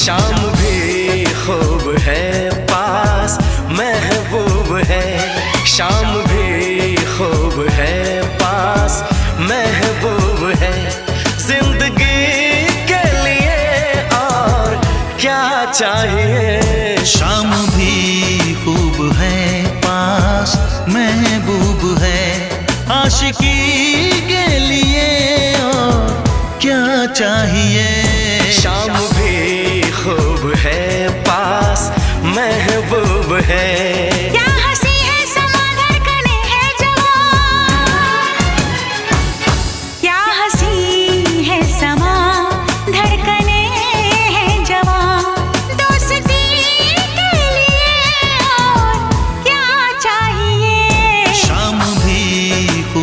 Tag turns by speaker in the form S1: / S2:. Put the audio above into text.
S1: शाम भी खूब है पास महबूब है, शाम भी खूब है पास महबूब है। जिंदगी के लिए और क्या चाहिए।
S2: शाम भी खूब है पास महबूब है, आशिकी के लिए और क्या चाहिए।
S1: शाम भी खूब है पास महबूब है।